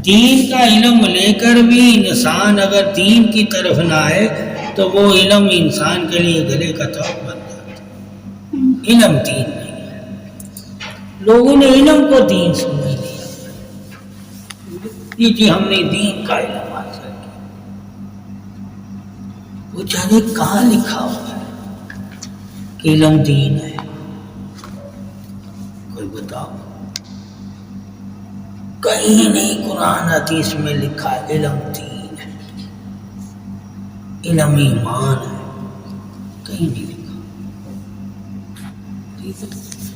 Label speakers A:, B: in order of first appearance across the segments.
A: دین کا علم لے کر بھی انسان اگر دین کی طرف نہ آئے تو وہ علم انسان کے لیے گلے کا توق بن جاتا ہے۔ علم دین نہیں ہے، لوگوں نے علم کو دین سمجھ لیا، یہ جی ہم نے دین کا علم حاصل کیا، وہ جانے کہاں لکھا ہوا ہے کہ علم دین ہے؟ کوئی بتاؤ، کہیں نہیں قرآن حدیث میں لکھا ہے علم دین ہے، علم ایمان ہے، کہیں نہیں لکھا۔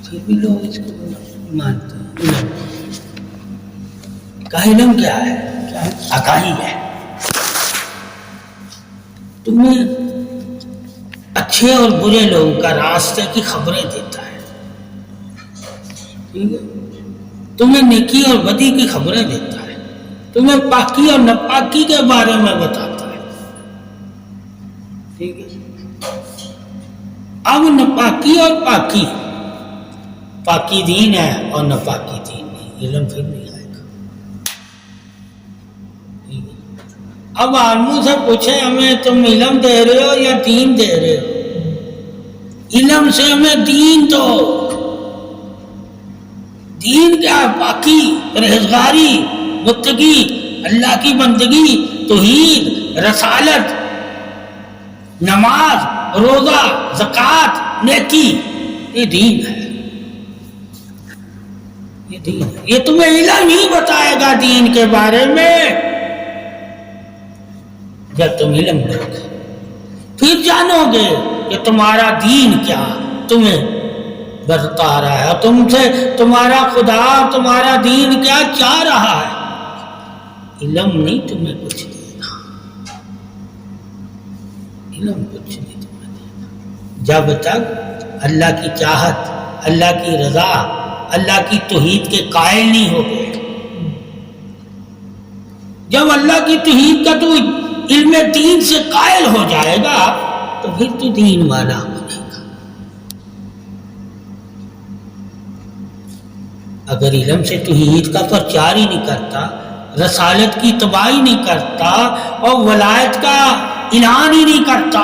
A: پھر بھی لوگ اس کو مانتے ہیں۔ علم کا علم کیا ہے؟ کیا آگاہی ہے، تمہیں اچھے اور برے لوگوں کا راستے کی خبریں دیتا ہے، ٹھیک ہے؟ تمہیں نیکی اور بدی کی خبریں دیتا ہے، تمہیں پاکی اور ناپاکی کے بارے میں بتاتا ہے، ٹھیک ہے؟ اب ناپاکی اور پاکی، پاکی دین ہے اور ناپاکی دین نہیں، علم پھر نہیں آئے گا، ٹھیک ہے؟ اب عالموں سے پوچھیں ہمیں تم علم دے رہے ہو یا دین دے رہے ہو؟ علم سے ہمیں دین دو۔ دین کیا؟ پاکی، پرہیزگاری، متقی، اللہ کی بندگی، توحید، رسالت، نماز، روزہ، زکوٰۃ، نیکی، یہ دین ہے، یہ دین ہے۔ یہ تمہیں علم ہی بتائے گا دین کے بارے میں جب تم علم لو گے، پھر جانو گے کہ تمہارا دین کیا تمہیں برتا رہا ہے، تم سے تمہارا خدا تمہارا دین کیا چاہ رہا ہے۔ علم نہیں تمہیں کچھ دینا، علم کچھ نہیں تمہیں دینا جب تک اللہ کی چاہت، اللہ کی رضا، اللہ کی توحید کے قائل نہیں ہو گئے۔ جب اللہ کی توحید کا تو علم دین سے قائل ہو جائے گا تو پھر تو دین والا بنے گا۔ اگر علم سے توحید کا پرچار ہی نہیں کرتا، رسالت کی تباہی نہیں کرتا اور ولایت کا اعلان ہی نہیں کرتا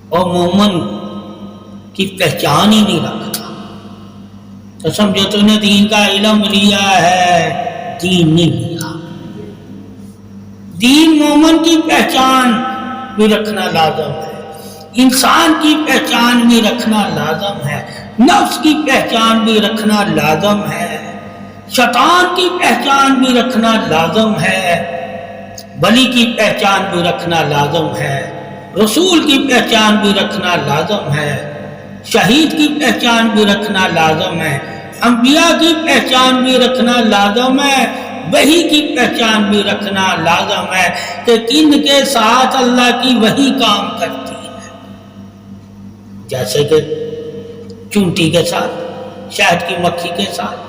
A: اور مومن کی پہچان ہی نہیں رکھتا تو سمجھو تو نے دین کا علم لیا ہے، دین نہیں لیا۔ دین مومن کی پہچان بھی رکھنا لازم ہے، انسان کی پہچان بھی رکھنا لازم ہے، نفس کی پہچان بھی رکھنا لازم ہے، شیطان کی پہچان بھی رکھنا لازم ہے، ولی کی پہچان بھی رکھنا لازم ہے، رسول کی پہچان بھی رکھنا لازم ہے، شہید کی پہچان بھی رکھنا لازم ہے، انبیاء کی پہچان بھی رکھنا لازم ہے، وحی کی پہچان بھی رکھنا لازم ہے کہ کن کے ساتھ اللہ کی وحی کام کرتی ہے، جیسے کہ چونٹی کے ساتھ، شہد کی مکھی کے ساتھ،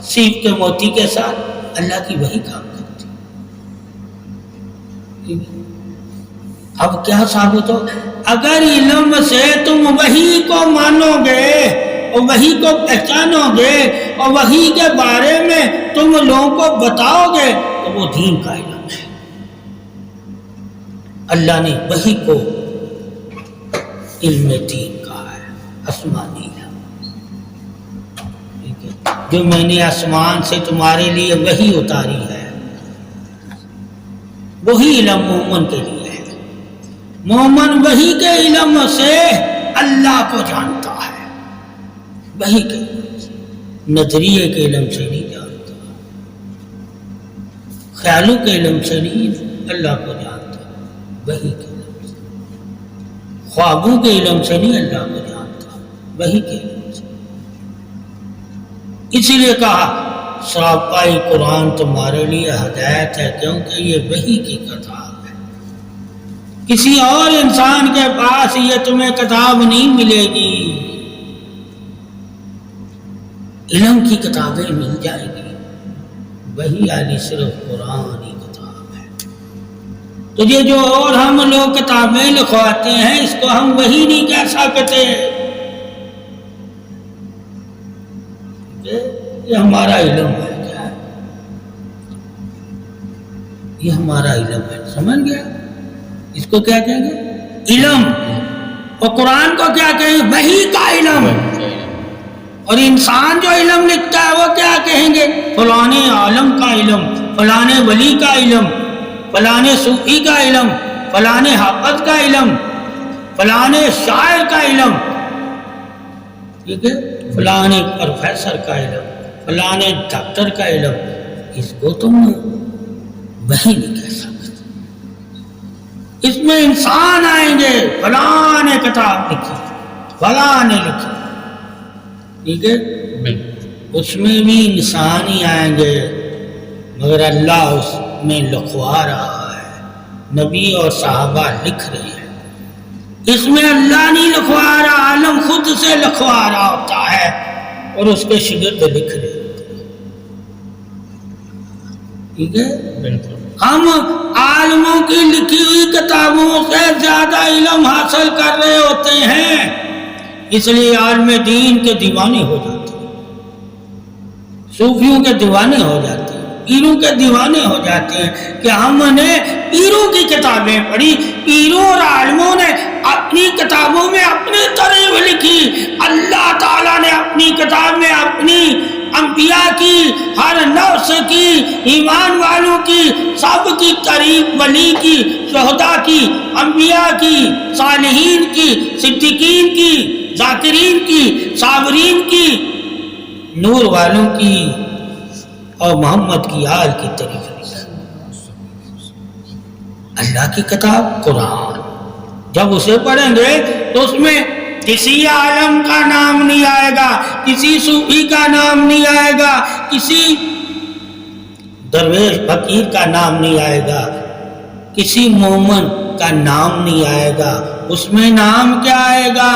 A: سیپ کے موتی کے ساتھ اللہ کی وحی کام کرتی ہے۔ اب کیا ثابت ہو؟ اگر علم سے تم وحی کو مانو گے اور وحی کو پہچانو گے اور وحی کے بارے میں تم لوگوں کو بتاؤ گے تو وہ دین کا علم ہے۔ اللہ نے وحی کو علم دین کہا ہے، آسمانی علم، جو میں نے آسمان سے تمہارے لیے وحی اتاری ہے، وہی علم مومن کے لیے ہے۔ مومن وحی کے علم سے اللہ کو جانتا ہے، وحی کے علم سے، نظریے کے علم سے نہیں جانتا، خیالوں کے علم سے نہیں اللہ کو جانتا، وحی کے علم سے، خوابوں کے علم سے نہیں اللہ کو جانتا، وحی کے علم سے۔ اسی لیے کہا سراپائی قرآن تمہارے لیے ہدایت ہے، کیونکہ یہ وحی کی کتاب ہے، کسی اور انسان کے پاس یہ تمہیں کتاب نہیں ملے گی، علم کی کتابیں مل جائیں گی، وہی علی صرف قرآن ہی کتاب ہے۔ تو یہ جو اور ہم لوگ کتابیں لکھواتے ہیں اس کو ہم وہی نہیں کہہ سکتے، یہ ہمارا علم ہے، کیا ہے؟ یہ ہمارا علم ہے. سمجھ گیا؟ اس کو کیا کہیں گے؟ علم. اور قرآن کو کیا کہیں گے؟ وحی کا علم. اور انسان جو علم لکھتا ہے وہ کیا کہیں گے؟ فلانے عالم کا علم، فلانے ولی کا علم، فلانے صوفی کا علم، فلانے حافظ کا علم، فلانے شاعر کا علم، ٹھیک ہے، فلانے پروفیسر کا علم، فلانے ڈاکٹر کا علم. اس کو تم وہی نہیں کہہ سکتے. اس میں انسان آئیں گے، فلاں نے کتاب لکھی، فلاں نے لکھی، ٹھیک ہے، اس میں بھی انسان ہی آئیں گے، مگر اللہ اس میں لکھوا رہا ہے، نبی اور صحابہ لکھ رہے ہیں. اس میں اللہ نہیں لکھوا رہا، عالم خود سے لکھوا رہا ہوتا ہے اور اس کے شاگرد لکھ رہے ہوتے ہیں. ٹھیک ہے، بالکل. ہم عالموں کی لکھی ہوئی کتابوں سے زیادہ علم حاصل کر رہے ہوتے ہیں، اس لیے عالم دین کے دیوانے ہو جاتے ہیں، صوفیوں کے دیوانے ہو جاتے ہیں، پیروں کے دیوانے ہو جاتے ہیں کہ ہم نے پیروں کی کتابیں پڑھی. پیروں اور عالموں نے اپنی کتابوں میں اپنی تعریف لکھی. اللہ تعالیٰ نے اپنی کتاب میں اپنی انبیاء کی، ہر نفس کی، ایمان والوں کی، سب کی تعریف، ولی کی، شہداء کی، انبیاء کی، صالحین کی، صدیقین کی، ذاکرین کی، صابرین کی، نور والوں کی اور محمد کی آل کی تعریف. اللہ کی کتاب قرآن جب اسے پڑھیں گے تو اس میں کسی عالم کا نام نہیں آئے گا، کسی صوفی کا نام نہیں آئے گا، کسی درویش فقیر کا نام نہیں آئے گا، کسی مومن کا نام نہیں آئے گا. اس میں نام کیا آئے گا؟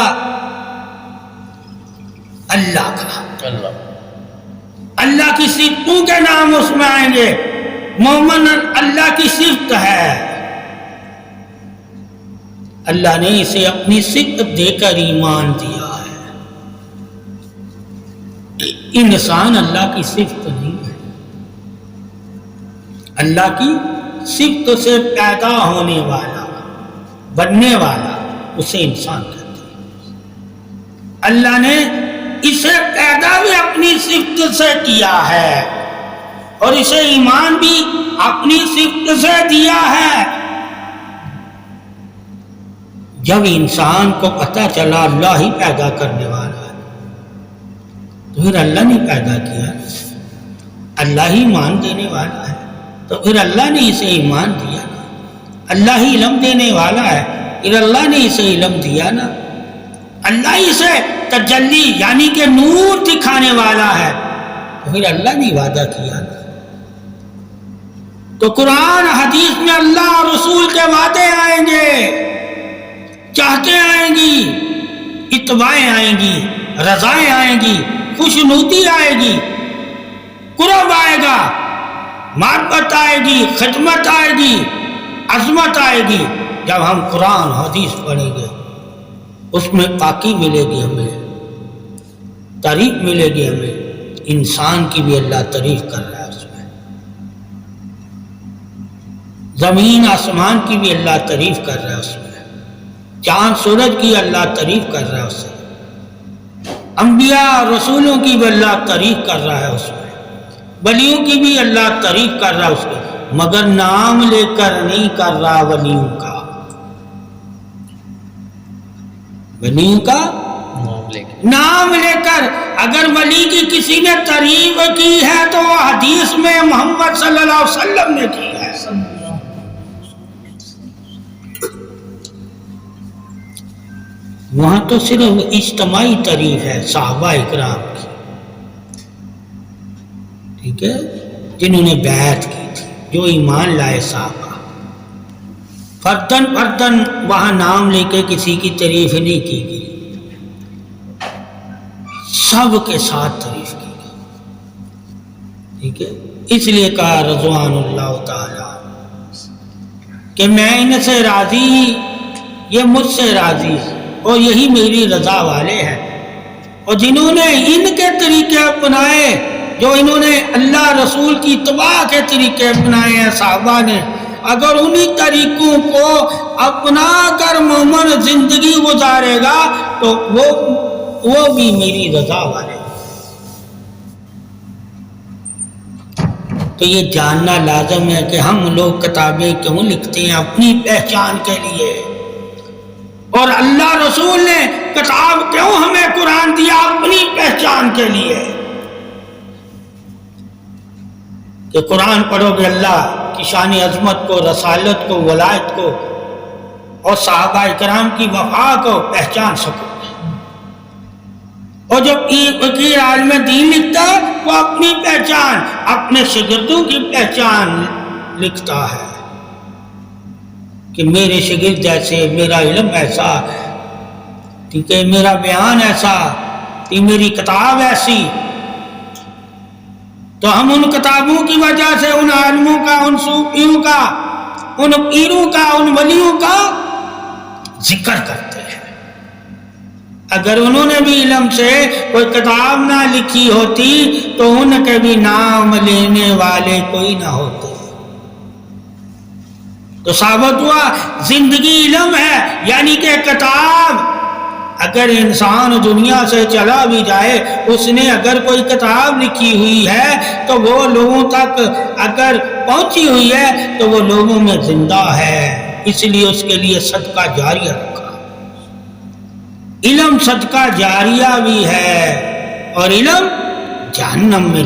A: اللہ کا. اللہ کی صفتوں کے نام اس میں آئیں گے. مومن اللہ کی صفت ہے، اللہ نے اسے اپنی صفت دے کر ایمان دیا ہے. انسان اللہ کی صفت نہیں ہے، اللہ کی صفت سے پیدا ہونے والا، بننے والا، اسے انسان کہتے ہیں. اللہ نے اسے پیدا بھی اپنی صفت سے کیا ہے اور اسے ایمان بھی اپنی صفت سے دیا ہے. جب انسان کو پتہ چلا اللہ ہی پیدا کرنے والا ہے تو پھر اللہ نے پیدا کیا، اللہ ہی ایمان دینے والا ہے تو پھر اللہ نے اسے ایمان دیا نا. اللہ ہی علم دینے والا ہے پھر اللہ نے اسے علم دیا نا. اللہ ہی اسے تجلی یعنی کہ نور دکھانے والا ہے تو پھر اللہ نے وعدہ کیا نا. تو قرآن حدیث میں اللہ اور رسول کے وعدے آئیں گے، چاہتے آئیں گی، اتباعیں آئیں گی، رضائیں آئیں گی، خوشنودی آئے گی، قرب آئے گا، محبت آئے گی، خدمت آئے گی، عظمت آئے گی. جب ہم قرآن حدیث پڑھیں گے اس میں پاکی ملے گی، ہمیں تعریف ملے گی. ہمیں انسان کی بھی اللہ تعریف کر رہا ہے، اس میں زمین آسمان کی بھی اللہ تعریف کر رہا ہے، اس میں چاند سورج کی اللہ تعریف کر رہا ہے، اس سے انبیاء رسولوں کی بھی اللہ تعریف کر رہا ہے، اس میں ولیوں کی بھی اللہ تعریف کر رہا ہے اس میں. مگر نام لے کر نہیں کر رہا ولیوں کا. ولیوں کا نام لے کر اگر ولی کی کسی نے تعریف کی ہے تو وہ حدیث میں محمد صلی اللہ علیہ وسلم نے کی ہے. وہاں تو صرف اجتماعی تعریف ہے صحابہ اکرام کی، ٹھیک ہے، جنہوں نے بیعت کی تھی، جو ایمان لائے صحابہ. فردن فردن وہاں نام لے کے کسی کی تعریف نہیں کی گئی، سب کے ساتھ تعریف کی گئی. ٹھیک ہے، اس لیے کہا رضوان اللہ تعالی کہ میں ان سے راضی، یہ مجھ سے راضی اور یہی میری رضا والے ہیں. اور جنہوں نے ان کے طریقے اپنائے جو انہوں نے اللہ رسول کی اتباع کے طریقے اپنائے ہیں صحابہ نے، اگر انہی طریقوں کو اپنا کر مومن زندگی گزارے گا تو وہ بھی میری رضا والے۔ تو یہ جاننا لازم ہے کہ ہم لوگ کتابیں کیوں لکھتے ہیں؟ اپنی پہچان کے لیے۔ اور اللہ رسول نے کتاب کیوں ہمیں قرآن دیا؟ اپنی پہچان کے لیے، کہ قرآن پڑھو گے اللہ کی شان عظمت کو، رسالت کو، ولایت کو اور صحابہ کرام کی وفا کو پہچان سکو۔ اور جب فقیر عالم دین لکھتا ہے وہ اپنی پہچان، اپنے شاگردوں کی پہچان لکھتا ہے کہ میرے شاگرد ایسے، میرا علم ایسا، ٹھیک ہے، میرا بیان ایسا، میری کتاب ایسی۔ تو ہم ان کتابوں کی وجہ سے ان عالموں کا، ان صوفیوں کا، ان پیروں کا، ان ولیوں کا ذکر کرتے ہیں۔ اگر انہوں نے بھی علم سے کوئی کتاب نہ لکھی ہوتی تو ان کے بھی نام لینے والے کوئی نہ ہوتے۔ تو ثابت ہوا زندگی علم ہے، یعنی کہ کتاب۔ اگر انسان دنیا سے چلا بھی جائے، اس نے اگر کوئی کتاب لکھی ہوئی ہے تو وہ لوگوں تک اگر پہنچی ہوئی ہے تو وہ لوگوں میں زندہ ہے، اس لیے اس کے لیے صدقہ جاریہ رکھا۔ علم صدقہ جاریہ بھی ہے اور علم جہنم میں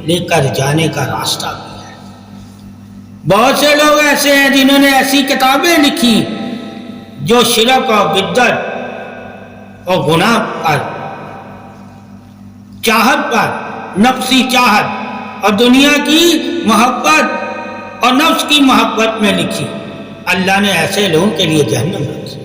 A: لے کر جانے کا راستہ بھی ہے۔ بہت سے لوگ ایسے ہیں جنہوں نے ایسی کتابیں لکھی جو شرک اور بدعت اور گناہ پر، چاہت پر، نفسی چاہت اور دنیا کی محبت اور نفس کی محبت میں لکھی۔ اللہ نے ایسے لوگوں کے لیے جہنم رکھی۔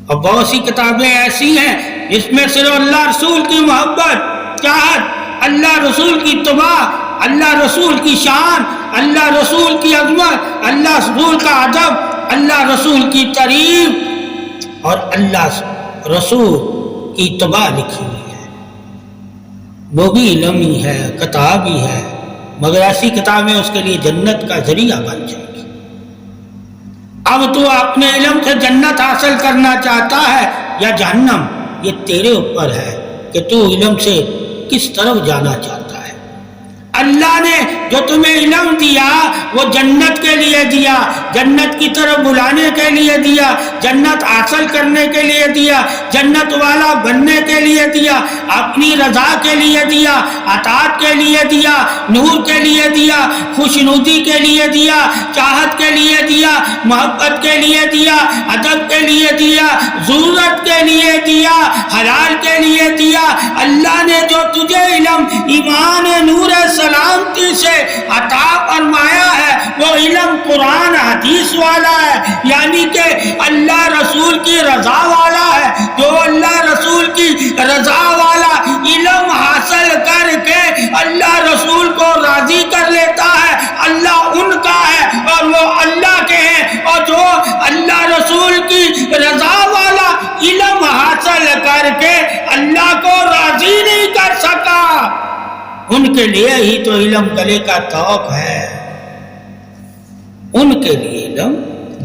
A: اور بہت سی کتابیں ایسی ہیں جس میں صرف اللہ رسول کی محبت، چاہت، اللہ رسول کی اتباع، اللہ رسول کی شان، اللہ رسول کی عظمت، اللہ رسول کا ادب، اللہ رسول کی تعریف اور اللہ رسول کی اتباع لکھی ہوئی ہے۔ وہ بھی علم ہی ہے، کتاب ہی ہے، مگر ایسی کتابیں اس کے لیے جنت کا ذریعہ بن جائیں گی۔ اب تو اپنے علم سے جنت حاصل کرنا چاہتا ہے یا جہنم، یہ تیرے اوپر ہے کہ تو علم سے کس طرف جانا چاہتا ہے۔ اللہ نے جو تمہیں علم دیا وہ جنت کے لیے دیا، جنت کی طرف بلانے کے لیے دیا، جنت حاصل کرنے کے لیے دیا، جنت والا بننے کے لیے دیا، اپنی رضا کے لیے دیا، اطاعت کے لیے دیا، نور کے لیے دیا، خوشنودی کے لیے دیا، چاہت کے لیے دیا، محبت کے لیے دیا، ادب کے لیے دیا، ضرورت کے لیے دیا، حلال کے لیے دیا۔ اللہ نے جو تجھے علم، ایمان، نور، سلامتی سے عطا فرمایا ہے وہ علم قرآن حدیث والا ہے، یعنی کہ اللہ رسول کی رضا والا ہے۔ جو اللہ رسول کی رضا والا علم حاصل کر کے اللہ رسول کو راضی کر لیتا ہے، اللہ ان کا ہے اور وہ اللہ کے ہیں۔ اور جو اللہ رسول کی رضا والا علم حاصل کر کے اللہ کو راضی نہیں کر سکا، ان کے لیے ہی تو علم گلے کا طوق ہے، ان کے لیے علم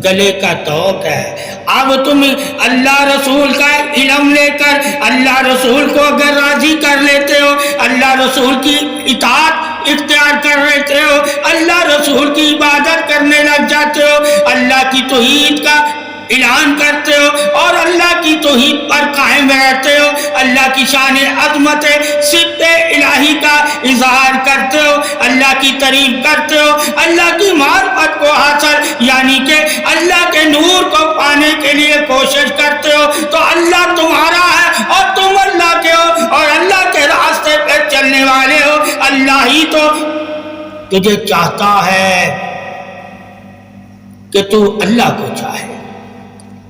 A: گلے کا طوق ہے۔ اب تم اللہ رسول کا علم لے کر اللہ رسول کو اگر راضی کر لیتے ہو، اللہ رسول کی اطاعت اختیار کر لیتے ہو، اللہ رسول کی عبادت کرنے لگ جاتے ہو، اللہ کی توحید کا اعلان کرتے ہو اور اللہ کی توحید پر قائم رہتے ہو، اللہ کی شان عظمت صفت الہی کا اظہار کرتے ہو، اللہ کی تعریف کرتے ہو، اللہ کی معرفت کو حاصل یعنی کہ اللہ کے نور کو پانے کے لیے کوشش کرتے ہو، تو اللہ تمہارا ہے اور تم اللہ کے ہو اور اللہ کے راستے پہ چلنے والے ہو۔ اللہ ہی تو تجھے چاہتا ہے کہ تو اللہ کو چاہے۔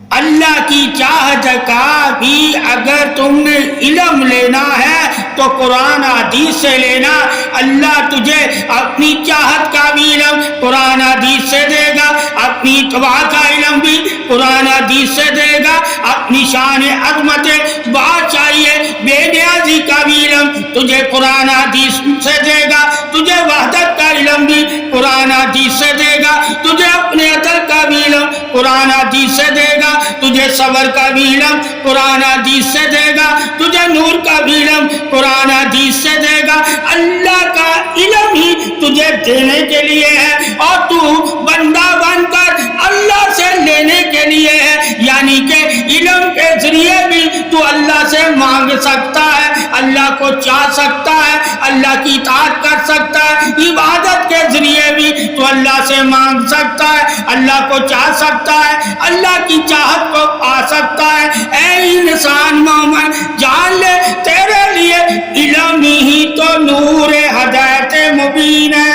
A: اللہ کی چاہت کا بھی اگر تم نے علم لینا ہے تو قرآن حدیث سے لینا۔ اللہ تجھے اپنی چاہت کا بھی علم قرآن حدیث سے دے گا، اپنی اتباع کا علم بھی قرآن حدیث سے دے گا، اپنی شان عظمت بادشاہی یہ بے نیازی کا بھی علم تجھے قرآن حدیث سے دے گا، تجھے وحدت کا علم بھی قرآن حدیث سے دے گا، تجھے اپنے عدل کا بھی علم قرآن حدیث سے دے گا، تجھے صبر کا بھی علم قرآن حدیث سے دے گا، تجھے نور کا بھی علم قرآن حدیث سے دے گا۔ اللہ کا علم ہی تجھے دینے کے لیے ہے اور تو بندہ بن کر اللہ سے لینے کے لیے ہے، یعنی کہ علم کے ذریعے بھی تو اللہ سے مانگ سکتا ہے، اللہ کو چاہ سکتا ہے، اللہ کی اطاعت کر سکتا ہے، عبادت کے ذریعے بھی تو اللہ سے مانگ سکتا ہے، اللہ کو چاہ سکتا ہے، اللہ کی چاہت کو پا سکتا ہے۔ اے انسان مومن جان لے تیرے لیے علم ہی تو نور ہدایت مبین ہے،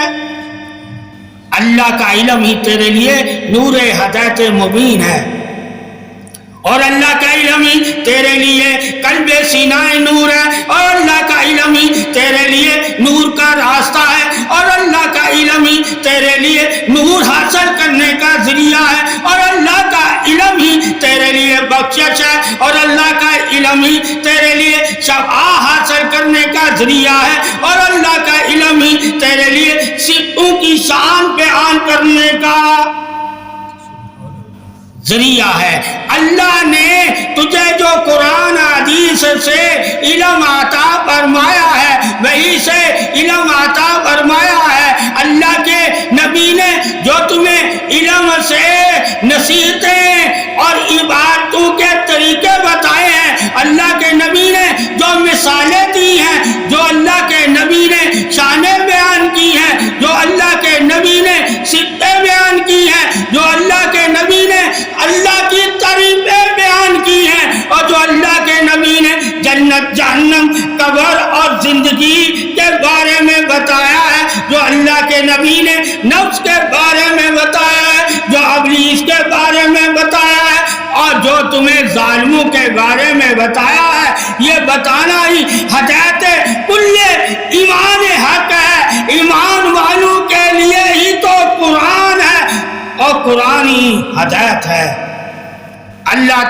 A: اللہ کا علم ہی تیرے لیے نور ہدایت مبین ہے، اور اللہ کا علم ہی تیرے لیے قلب سینہ نور ہے، اور اللہ کا علم ہی تیرے لیے نور کا راستہ ہے، اور اللہ کا علم ہی تیرے لیے نور حاصل کرنے کا ذریعہ ہے، اور اللہ کا علم ہی تیرے لیے بخشش ہے، اور اللہ کا علم ہی تیرے لیے شفاعت حاصل کرنے کا ذریعہ ہے، اور اللہ کا علم ہی تیرے لیے صفتوں کی شان بیان کرنے کا ذریعہ ہے۔ اللہ نے تجھے جو قرآن حدیث سے علم عطا فرمایا ہے وہی سے علم عطا فرمایا ہے، اللہ کے نبی نے جو تمہیں علم سے نصیحتیں اور عبادتوں کے طریقے بتائے ہیں، اللہ کے نبی نے جو مثالیں دی ہیں، جو اللہ کے نبی نے شانیں بیان کی ہیں، جو اللہ کے نبی نے صفتیں بیان کی ہیں، جو اللہ کے نبی نے اللہ کی تعریفیں بیان کی ہیں، اور جو اللہ کے نبی نے جنت جہنم قبر اور زندگی کے بارے میں بتایا ہے، جو اللہ کے نبی نے نفس کے بارے میں بتایا ہے، جو ابلیس کے بارے میں بتایا ہے، اور جو تمہیں ظالموں کے بارے میں بتایا ہے، یہ بتانا ہی ہدایت کل ایمان حق ہے۔ ایمان والوں کے لیے ہی تو قرآن ہے اور قرآن ہی ہدایت ہے۔ اللہ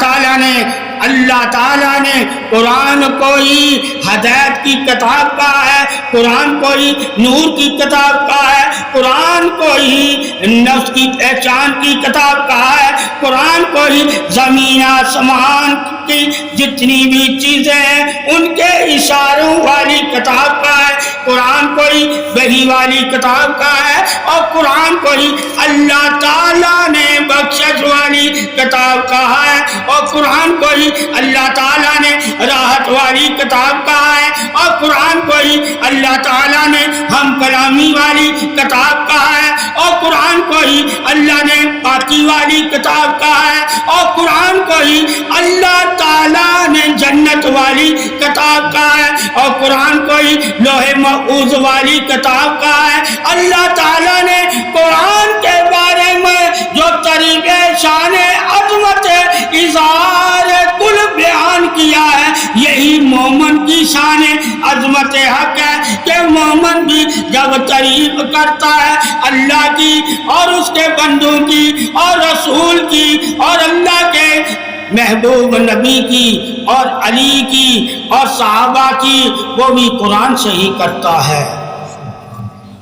A: تعالیٰ نے قرآن کو ہی ہدایت کی کتاب کہا ہے، قرآن کو ہی نور کی کتاب کہا ہے، قرآن کو ہی نفس کی پہچان کی کتاب کہا ہے، قرآن کو ہی زمین آسمان کی جتنی بھی چیزیں ہیں ان کے اشاروں والی کتاب کہا ہے، قرآن کو ہی وحی والی کتاب کہا ہے، اور قرآن کو ہی اللہ تعالیٰ نے بخشش والی کتاب کہا ہے، اور قرآن کو ہی اللہ تعالیٰ نے راحت والی کتاب کہا ہے، اور قرآن کو ہی اللہ تعالیٰ نے ہم کلامی والی کتاب کہا ہے، اور قرآن کو ہی اللہ نے پاکی والی کتاب کہا ہے، اور قرآن کو ہی اللہ تعالیٰ نے جنت والی کتاب کہا ہے، اور قرآن کو ہی لوح محفوظ والی کتاب کہا ہے۔ اللہ تعالیٰ نے قرآن کے بارے میں جو طریقے شان عظمت اظہار کل بیان کیا ہے، یہی مومن کی شان عظمت حق ہے کہ مومن بھی جب تعریف کرتا ہے اللہ کی اور اس کے بندوں کی اور رسول کی اور اللہ کے محبوب نبی کی اور علی کی اور صحابہ کی، وہ بھی قرآن سے ہی کرتا ہے۔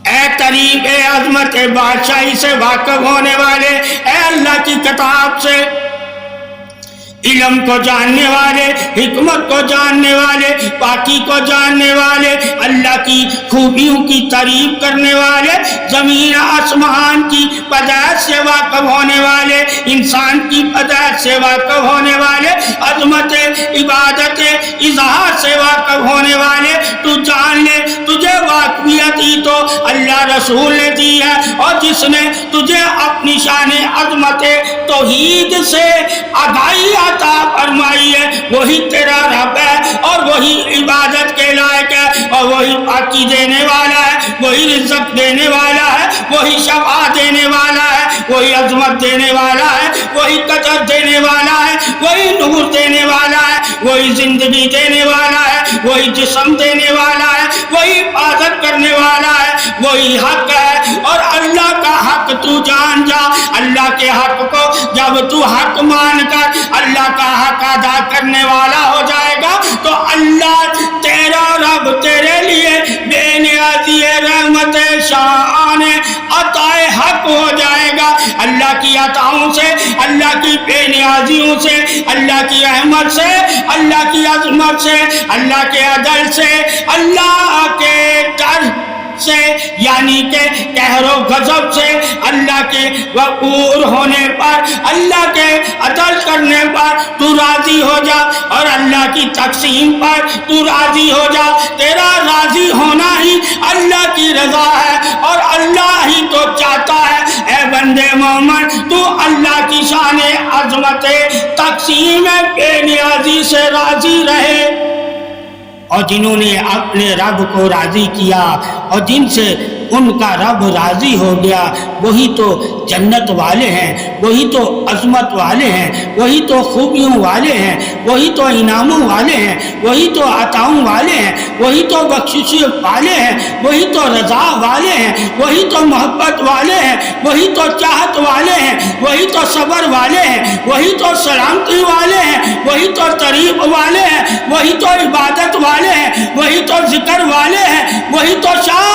A: اے تعریف عظمت بادشاہی سے واقف ہونے والے، اے اللہ کی کتاب سے علم کو جاننے والے، حکمت کو جاننے والے، پاکی کو جاننے والے، اللہ کی خوبیوں کی تعریف کرنے والے، زمین آسمان کی پیدائش سے واقف ہونے والے، انسان کی پیدائش سے واقف ہونے والے، عظمت عبادت اظہار سے واقف ہونے والے، تو جان لے تجھے واقفیت ہی تو اللہ رسول نے دی ہے، اور جس نے تجھے اپنی شان عظمت توحید سے آگاہی عطا فرمائی ہے وہی تیرا رب ہے، اور وہی عبادت کے لائق ہے، اور وہی پاکی دینے والا ہے، وہی رزق دینے والا ہے، وہی شفاعت دینے والا ہے، وہی عظمت دینے والا ہے، وہی قدر دینے والا ہے، وہی نور دینے والا ہے، وہی زندگی دینے والا ہے، وہی جسم دینے والا ہے، وہی حفاظت کرنے والا ہے، وہی حق ہے، اور اللہ کا حق تو تو جان جا اللہ کے حق کو، جب تو حق مان کر اللہ کا حق ادا کرنے والا ہو جائے گا تو اللہ تیرا رب تیرے لیے بے نیازی رحمت شان عطائے حق ہو جائے گا۔ اللہ کی عطاؤں سے، اللہ کی بے نیازیوں سے، اللہ کی رحمت سے، اللہ کی عظمت سے، اللہ کے عدل سے، اللہ کے ڈر سے، یعنی کہ قہر و غضب سے، اللہ کے وقور ہونے پر، اللہ کے عدل کرنے پر تو راضی ہو جا، اور اللہ کی تقسیم پر تو راضی ہو جا۔ تیرا راضی ہونا ہی اللہ کی رضا ہے اور اللہ ہی تو چاہتا ہے اے بندے مومن تو اللہ کی شان عظمت تقسیم بے نیازی سے راضی رہے۔ اور جنہوں نے اپنے رب کو راضی کیا اور جن سے ان کا رب راضی ہو گیا وہی تو جنت والے ہیں، وہی تو عظمت والے ہیں، وہی تو خوبیوں والے ہیں، وہی تو انعاموں والے ہیں، وہی تو عطاؤں والے ہیں، وہی تو بخشش والے ہیں، وہی تو رضا والے ہیں، وہی تو محبت والے ہیں، وہی تو چاہت والے ہیں، وہی تو صبر والے ہیں، وہی تو سلامتی والے ہیں، وہی تو طریب والے ہیں، وہی تو عبادت والے ہیں، وہی تو ذکر والے ہیں، وہی تو شان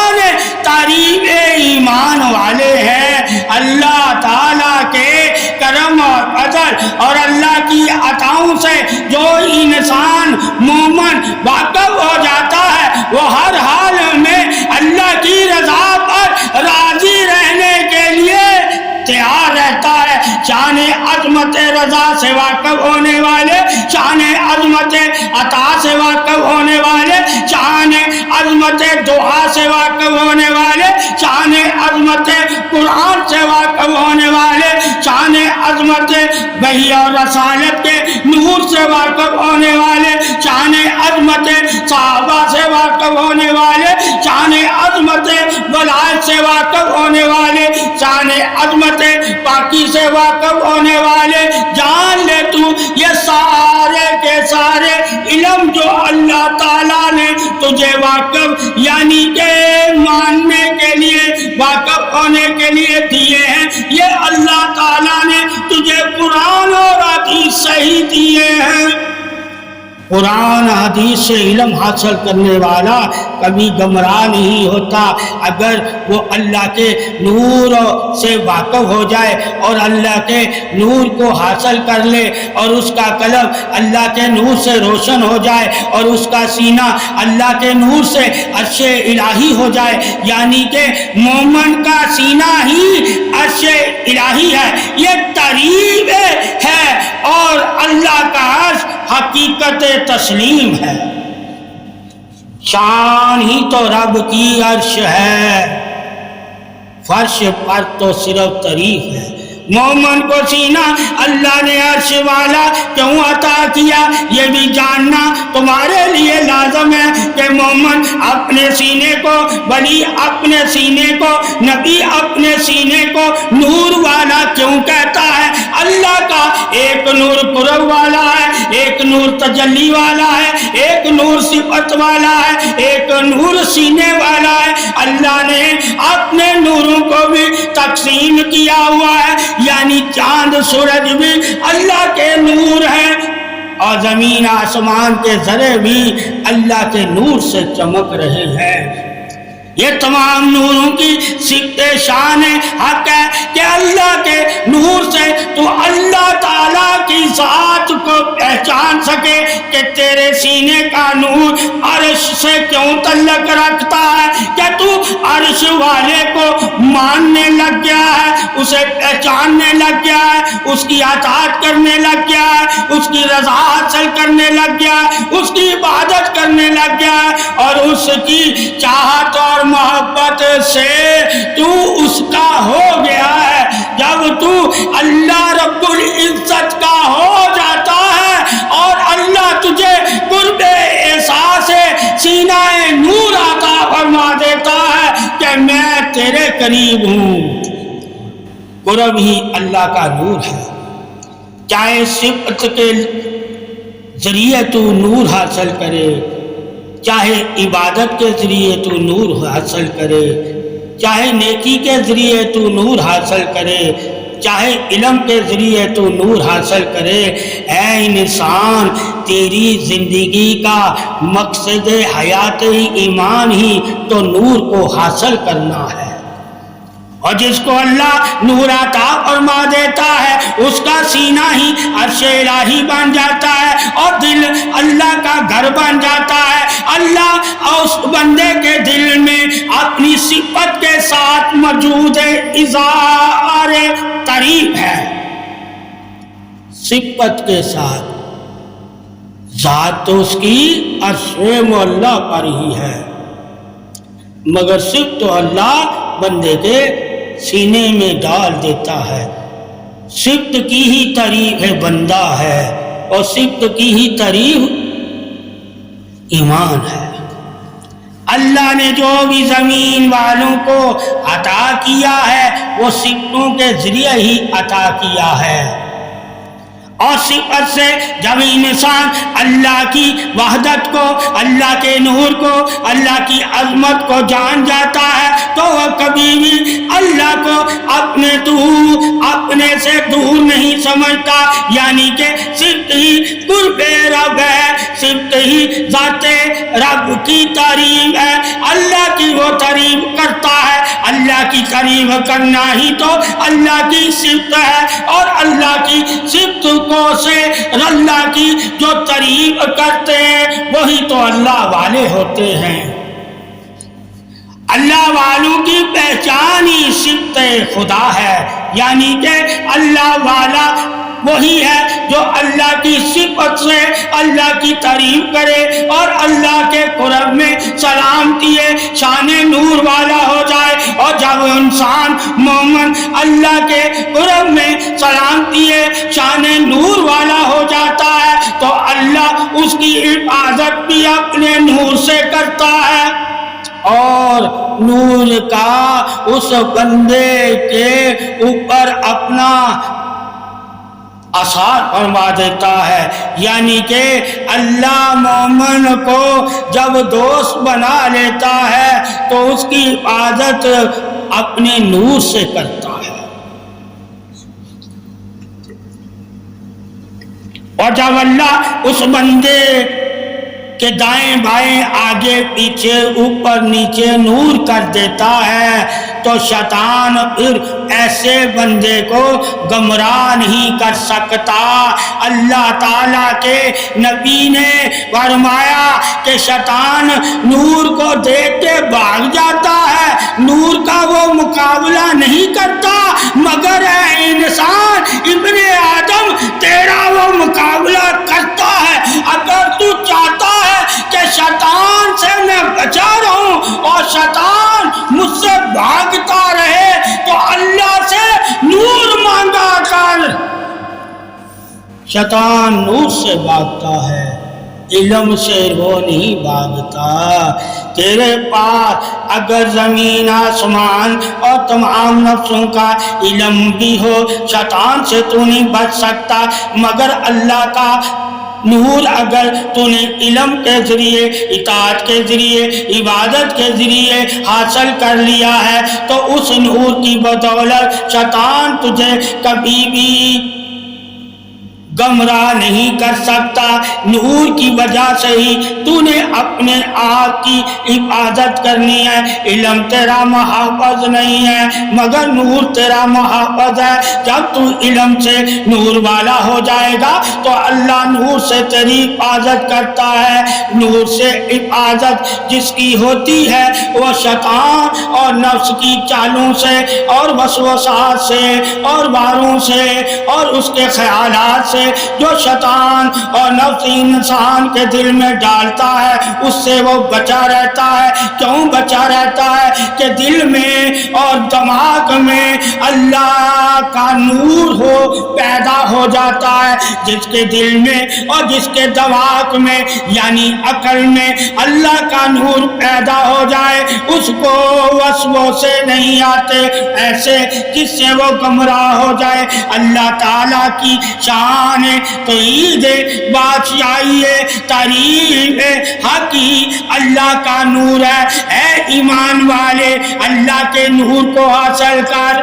A: تعریف ایمان والے ہیں۔ اللہ تعالیٰ کے کرم اور فضل اور اللہ کی عطاؤں سے جو انسان مومن واقف ہو جاتا ہے وہ ہر حال میں اللہ کی رضا پر راضی رہنے کے لیے تیار رہتا ہے۔ شان عظمت رضا سے واقف ہونے والے، شان عظمت عطا سے واقف ہونے والے، شان عظمت دعا سے واقف ہونے والے، شان عظمت قرآن سے واقف ہونے والے، شان عظمت وحی اور رسالت کے نور سے واقف ہونے والے، شان عظمت صحابہ سے واقف ہونے والے، شان عظمت ولایت سے واقف ہونے والے، شان عظمت پاکی سے واقف ہونے والے، جان لے تو یہ سارے کے سارے علم جو اللہ تعالیٰ نے تجھے واقف یعنی کہ ماننے کے لیے، واقف ہونے کے لیے دیے ہیں، یہ اللہ تعالیٰ نے تجھے قرآن اور حدیث سے ہی دیے ہیں۔ قرآن حدیث سے علم حاصل کرنے والا کبھی گمراہ نہیں ہوتا اگر وہ اللہ کے نور سے واقف ہو جائے اور اللہ کے نور کو حاصل کر لے اور اس کا قلب اللہ کے نور سے روشن ہو جائے اور اس کا سینہ اللہ کے نور سے عرش الہی ہو جائے، یعنی کہ مومن کا سینہ ہی عرش الہی ہے، یہ تعریف ہے اور اللہ کا عرش حقیقت تسلیم ہے۔ شان ہی تو رب کی عرش ہے، فرش پر تو صرف تعریف ہے۔ مومن کو سینہ اللہ نے عرش والا کیوں عطا کیا یہ بھی جاننا تمہارے لیے لازم ہے کہ مومن اپنے سینے کو، ولی اپنے سینے کو، نبی اپنے سینے کو نور والا کیوں کہتا ہے۔ اللہ کا ایک نور قرب والا ہے، ایک نور تجلی والا ہے، ایک نور صفت والا ہے، ایک نور سینے والا ہے۔ اللہ نے اپنے نوروں کو بھی تقسیم کیا ہوا ہے، یعنی چاند سورج بھی اللہ کے نور ہیں اور زمین آسمان کے ذرے بھی اللہ کے نور سے چمک رہے ہیں۔ یہ تمام نوروں کی صفت شان حق ہے کہ اللہ کے نور سے تو اللہ تعالیٰ کی ذات کو پہچان سکے کہ تیرے سینے کا نور عرش سے کیوں تعلق رکھتا ہے، کہ تو عرش والے کو ماننے لگ گیا ہے، اسے پہچاننے لگ گیا ہے، اس کی اطاعت کرنے لگ گیا ہے، اس کی رضا حاصل کرنے لگ گیا ہے، اس کی عبادت کرنے لگ گیا ہے اور اس کی چاہت اور محبت سے تو اس کا ہو گیا ہے۔ جب تو اللہ رب العزت کا ہو جاتا ہے اور اللہ تجھے قرب احساس سینہ نور عطا فرما دیتا ہے کہ میں تیرے قریب ہوں۔ قرب ہی اللہ کا نور ہے، چاہے صفت کے ذریعے تو نور حاصل کرے، چاہے عبادت کے ذریعے تو نور حاصل کرے، چاہے نیکی کے ذریعے تو نور حاصل کرے، چاہے علم کے ذریعے تو نور حاصل کرے، اے انسان تیری زندگی کا مقصد حیات ایمان ہی تو نور کو حاصل کرنا ہے۔ اور جس کو اللہ نور عطا فرما دیتا ہے اس کا سینہ ہی عرش الہی بن جاتا ہے اور دل اللہ کا گھر بن جاتا ہے۔ اللہ اس بندے کے دل میں اپنی صفت کے ساتھ موجود اظہار تعریف ہے، صفت کے ساتھ، ذات تو اس کی عرش معلیٰ پر ہی ہے، مگر صفت تو اللہ بندے کے سینے میں ڈال دیتا ہے۔ صفت کی ہی تعریف ہے بندہ ہے، اور صفت کی ہی تعریف ایمان ہے۔ اللہ نے جو بھی زمین والوں کو عطا کیا ہے وہ صفتوں کے ذریعے ہی عطا کیا ہے، اور صفت سے جب انسان اللہ کی وحدت کو، اللہ کے نور کو، اللہ کی عظمت کو جان جاتا ہے تو وہ کبھی بھی اللہ کو اپنے سے دور نہیں سمجھتا، یعنی کہ صرف ہی قرب رب ہے، صرف ہی ذات رب کی تعریف ہے، اللہ کی وہ تعریف کرتا ہے۔ اللہ کی تعریف کرنا ہی تو اللہ کی صفت ہے، اور اللہ کی صفت سے اللہ کی جو تعریف کرتے ہیں وہی تو اللہ والے ہوتے ہیں۔ اللہ والوں کی پہچان ہی صفت خدا ہے، یعنی کہ اللہ والا وہی ہے جو اللہ کی صفت سے اللہ کی تعریف کرے اور اللہ کے قرب میں سلامتی شان نور والا ہو جائے۔ اور جب انسان مومن اللہ کے قرب میں سلامتی شان نور والا ہو جاتا ہے تو اللہ اس کی حفاظت بھی اپنے نور سے کرتا ہے، اور نور کا اس بندے کے اوپر اپنا اثر فرما دیتا ہے، یعنی کہ اللہ مومن کو جب دوست بنا لیتا ہے تو اس کی حفاظت اپنے نور سے کرتا ہے، اور جب اللہ اس بندے کہ دائیں بائیں آگے پیچھے اوپر نیچے نور کر دیتا ہے تو شیطان پھر ایسے بندے کو گمراہ نہیں کر سکتا۔ اللہ تعالیٰ کے نبی نے فرمایا کہ شیطان نور کو دیکھ کے بھاگ جاتا ہے، نور کا وہ مقابلہ نہیں کرتا، مگر اے انسان ابن آدم تیرا وہ مقابلہ کرتا ہے۔ اگر تو چاہتا ہے کہ شیطان سے میں بچا رہوں اور شیطان مجھ سے بھاگتا رہے تو اللہ سے نور مانگا کر۔ شیطان نور سے بھاگتا ہے، علم سے وہ نہیں بھاگتا۔ تیرے پاس اگر زمین آسمان اور تمام نفسوں کا علم بھی ہو، شیطان سے تو نہیں بچ سکتا، مگر اللہ کا نور اگر تو نے علم کے ذریعے، اطاعت کے ذریعے، عبادت کے ذریعے حاصل کر لیا ہے تو اس نور کی بدولت شیطان تجھے کبھی بھی گمراہ نہیں کر سکتا۔ نور کی وجہ سے ہی تو نے اپنے آپ کی حفاظت کرنی ہے۔ علم تیرا محافظ نہیں ہے مگر نور تیرا محافظ ہے۔ جب تو علم سے نور والا ہو جائے گا تو اللہ نور سے تیری حفاظت کرتا ہے۔ نور سے حفاظت جس کی ہوتی ہے وہ شیطان اور نفس کی چالوں سے اور وسوسات سے اور واروں سے اور اس کے خیالات سے جو شیطان اور نفس انسان کے دل میں ڈالتا ہے اس سے وہ بچا رہتا ہے۔ کیوں بچا رہتا ہے؟ کہ دل میں اور دماغ میں اللہ اللہ کا نور پیدا ہو جاتا ہے. جس کے دل میں اور جس کے دماغ میں یعنی عقل میں اللہ کا نور پیدا ہو جائے اس کو وسوسے نہیں آتے ایسے جس سے وہ گمراہ ہو جائے. اللہ تعالیٰ کی شان توحید بادشاہی تعریف حق ہی اللہ کا نور ہے. اے ایمان والے اللہ کے نور کو حاصل کر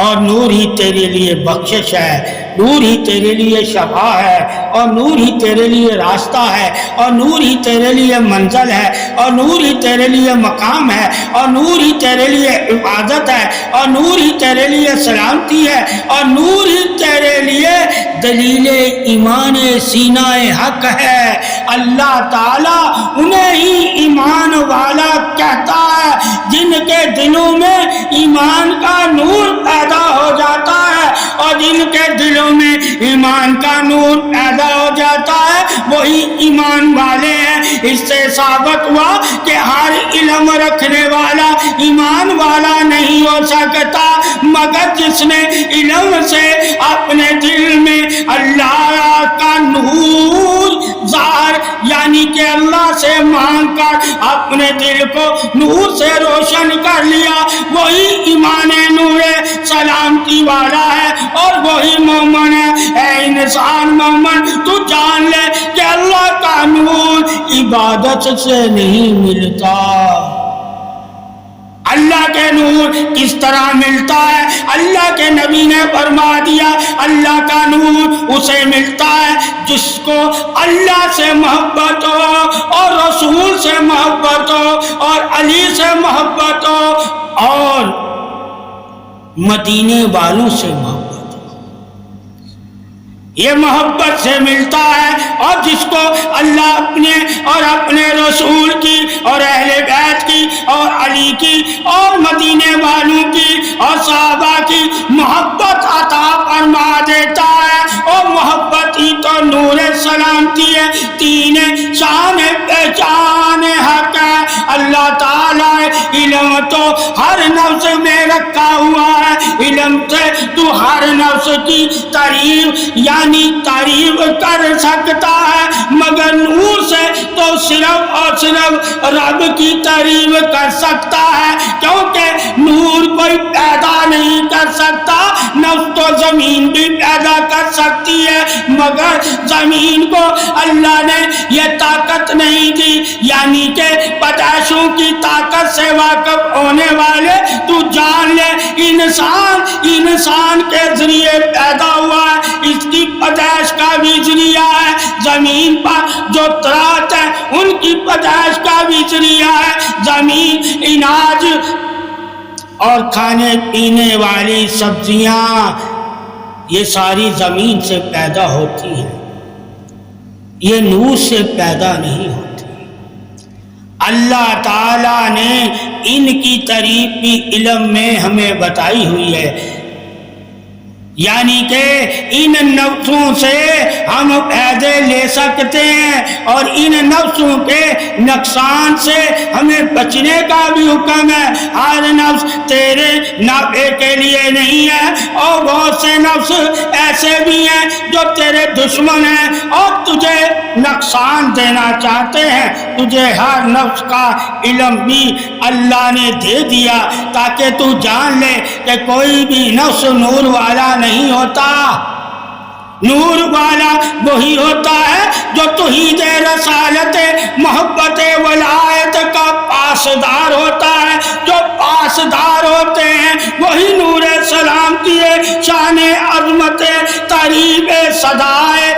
A: اور نور ہی تیرے لیے بخشش ہے, نور ہی تیرے لیے شفا ہے, اور نور ہی تیرے لیے راستہ ہے, اور نور ہی تیرے لیے منزل ہے, اور نور ہی تیرے لیے مقام ہے, اور نور ہی تیرے لیے عبادت ہے, اور نور ہی تیرے لیے سلامتی ہے, اور نور ہی تیرے لیے دلیل ایمان سینہ حق ہے. اللہ تعالیٰ انہیں ہی ایمان والا کہتا ہے جن کے دلوں میں ایمان کا نور پیدا ہو جاتا ہے, اور جن کے دلوں میں ایمان کا نور پیدا ہو جاتا ہے وہی ایمان والے ہیں. اس سے ثابت ہوا کہ ہر علم رکھنے والا ایمان والا نہیں ہو سکتا مگر جس نے علم سے اپنے دل میں اللہ کا نور ظاہر یعنی کہ اللہ سے مانگ کر اپنے دل کو نور سے روشن کر لیا وہی ایمان نور سلامتی والا ہے اور وہی مومن ہے. اے انسان مومن تو جان لے کہ اللہ کا نور عبادت سے نہیں ملتا. اللہ کے نور کس طرح ملتا ہے؟ اللہ کے نبی نے فرما دیا اللہ کا نور اسے ملتا ہے جس کو اللہ سے محبت ہو اور رسول سے محبت ہو اور علی سے محبت ہو اور مدینے والوں سے محبت. یہ محبت سے ملتا ہے. اور جس کو اللہ اپنے اور اپنے رسول کی اور اہل بیت کی اور علی کی اور مدینے والوں کی اور صحابہ کی محبت عطا فرما دیتا ہے اور محبت ہی تو نور سلامتی ہے. تین شان پہچان حق ہے. اللہ تعالیٰ علم تو ہر نفس میں رکھا ہوا ہے. علم سے تو ہر نفس کی تعریف یعنی تعریف کر سکتا ہے مگر نور سے تو صرف اور صرف رب کی تعریف کر سکتا ہے کیونکہ نور کوئی پیدا نہیں کر سکتا. نفس تو زمین بھی پیدا کر سکتی ہے مگر زمین کو اللہ نے یہ طاقت نہیں دی یعنی کہ پیدائشوں کی طاقت سے واقف ہونے والے تو جان لے انسان کے ذریعے پیدا ہوا ہے. اس کی پیدائش کا بھی ذریعہ ہے. زمین پر جو طرات ہے ان کی پیدائش کا بھی ذریعہ ہے. زمین اناج اور کھانے پینے والی سبزیاں یہ ساری زمین سے پیدا ہوتی ہیں, یہ نور سے پیدا نہیں ہوتی. اللہ تعالیٰ نے ان کی تعریف بھی علم میں ہمیں بتائی ہوئی ہے یعنی کہ ان نفسوں سے ہم فائدے لے سکتے ہیں اور ان نفسوں کے نقصان سے ہمیں بچنے کا بھی حکم ہے. ہر نفس تیرے نفع کے لیے نہیں ہے اور بہت سے نفس ایسے بھی ہیں جو تیرے دشمن ہیں اور تجھے نقصان دینا چاہتے ہیں. تجھے ہر نفس کا علم بھی اللہ نے دے دیا تاکہ تو جان لے کہ کوئی بھی نفس نور والا نہیں ہوتا. نور والا وہی ہوتا ہے جو توحید رسالت محبت ولایت کا پاسدار ہوتا ہے. جو پاسدار ہوتے ہیں وہی نور سلامتی شان عظمت تعریف صدائے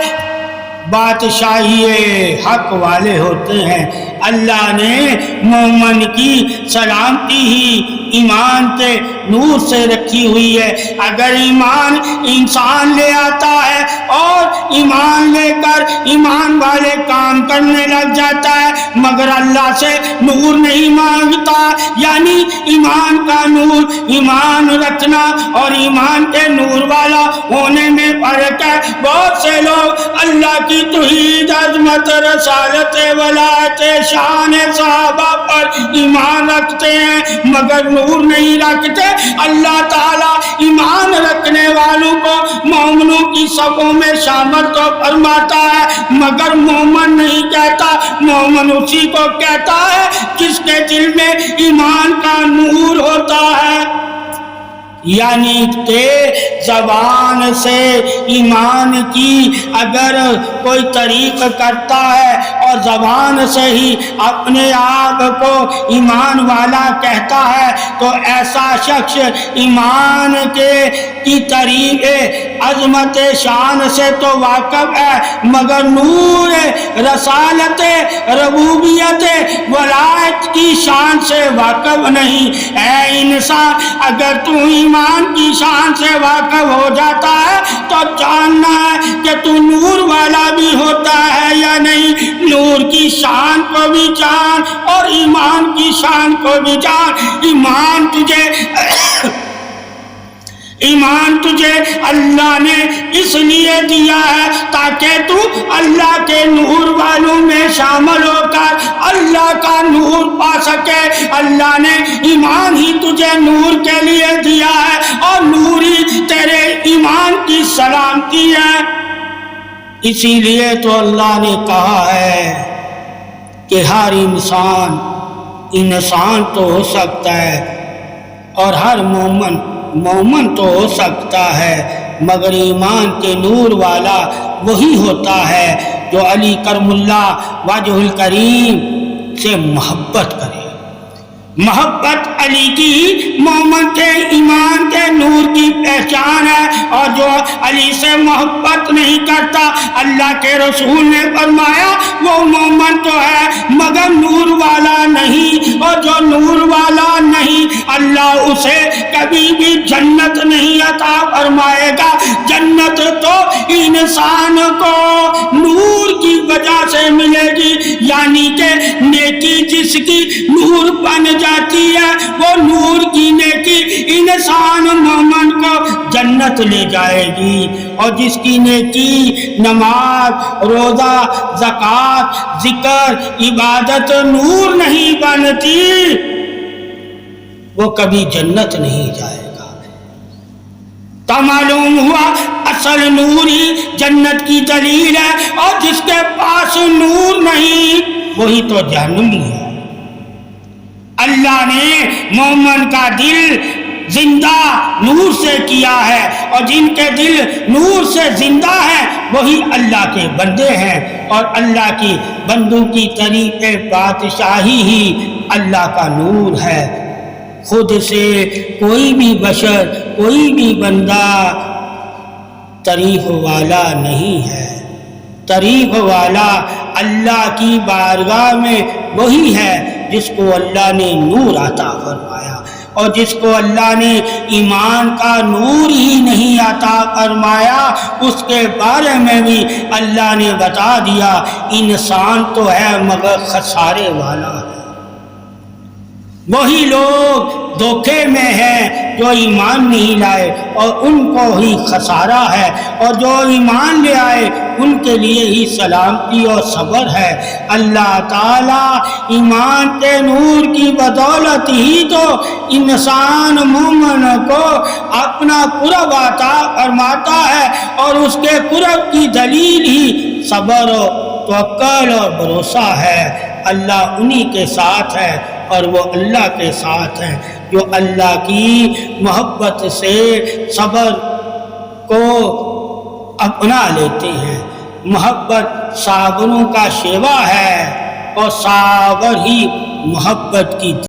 A: بادشاہی حق والے ہوتے ہیں. اللہ نے مومن کی سلامتی ہی ایمان کے نور سے رکھی ہوئی ہے. اگر ایمان انسان لے آتا ہے اور ایمان لے کر ایمان والے کام کرنے لگ جاتا ہے مگر اللہ سے نور نہیں مانگتا یعنی ایمان کا نور, ایمان رکھنا اور ایمان کے نور والا ہونے میں فرق ہے. بہت سے لوگ اللہ کی توحید عظمت رسالت ولایت شان صحابہ پر ایمان رکھتے ہیں مگر نور نہیں رکھتے اللہ تعالیٰ ایمان رکھنے والوں کو مومنوں کی صفوں میں شامل تو فرماتا ہے، مگر مومن نہیں کہتا، مومن اسی کو کہتا ہے جس کے دل میں ایمان کا نور ہوتا ہے۔ یعنی کہ زبان سے ایمان کی اگر کوئی طریق کرتا ہے اور زبان سے ہی اپنے آپ کو ایمان والا کہتا ہے تو ایسا شخص ایمان کی طریق عظمت شان سے تو واقف ہے، مگر نور رسالت ربوبیت ولایت کی شان سے واقف نہیں۔ اے انسان، اگر تو ایمان کی شان سے واقف ہو جاتا ہے تو جاننا ہے کہ تو نور والا بھی ہوتا ہے یا نہیں۔ نور کی شان کو بھی جان اور ایمان کی شان کو بھی جان۔ ایمان تجھے اللہ نے اس لیے دیا ہے تاکہ تو اللہ کے نور والوں میں شامل ہو کر اللہ کا نور پا سکے۔ اللہ نے ایمان ہی تجھے نور کے لیے دیا ہے اور نور ہی تیرے ایمان کی سلامتی ہے۔ اسی لیے تو اللہ نے کہا ہے کہ ہر انسان تو ہو سکتا ہے اور ہر مومن تو ہو سکتا ہے، مگر ایمان کے نور والا وہی ہوتا ہے جو علی کرم اللہ وجہ الکریم سے محبت کرے۔ محبت علی کی مومن کے ایمان کے نور کی پہچان ہے، اور جو علی سے محبت نہیں کرتا، اللہ کے رسول نے فرمایا وہ مومن تو ہے مگر نور والا نہیں، اور جو نور والا نہیں اللہ اسے کبھی بھی جنت نہیں عطا فرمائے گا۔ جنت تو انسان کو نور کی وجہ سے ملے گی، یعنی کہ نیکی جس کی نور بن جاتی ہے وہ نور کی نیکی انسان مومن کو جنت لے جائے گی، اور جس کی نیکی نماز روزہ زکوٰۃ ذکر عبادت نور نہیں بنتی وہ کبھی جنت نہیں جائے گا۔ تو معلوم ہوا اصل نور ہی جنت کی دلیل ہے، اور جس کے پاس نور نہیں وہی تو جہنمی ہے۔ اللہ نے مومن کا دل زندہ نور سے کیا ہے، اور جن کے دل نور سے زندہ ہیں وہی اللہ کے بندے ہیں، اور اللہ کی بندوں کی طریق بادشاہی ہی اللہ کا نور ہے۔ خود سے کوئی بھی بشر، کوئی بھی بندہ تعریف والا نہیں ہے۔ تعریف والا اللہ کی بارگاہ میں وہی ہے جس کو اللہ نے نور عطا فرمایا، اور جس کو اللہ نے ایمان کا نور ہی نہیں عطا فرمایا اس کے بارے میں بھی اللہ نے بتا دیا انسان تو ہے مگر خسارے والا ہے۔ وہی لوگ دھوکے میں ہیں جو ایمان نہیں لائے اور ان کو ہی خسارہ ہے، اور جو ایمان لے آئے ان کے لیے ہی سلامتی اور صبر ہے۔ اللہ تعالیٰ ایمان کے نور کی بدولت ہی تو انسان مومن کو اپنا قرب عطا فرماتا ہے، اور اس کے قرب کی دلیل ہی صبر و توکل اور بھروسہ ہے۔ اللہ انہی کے ساتھ ہے، اور وہ اللہ کے ساتھ ہیں جو اللہ کی محبت سے صبر کو اپنا لیتے ہیں۔ محبت صابروں کا شیوا ہے، اور صابر ہی محبت کی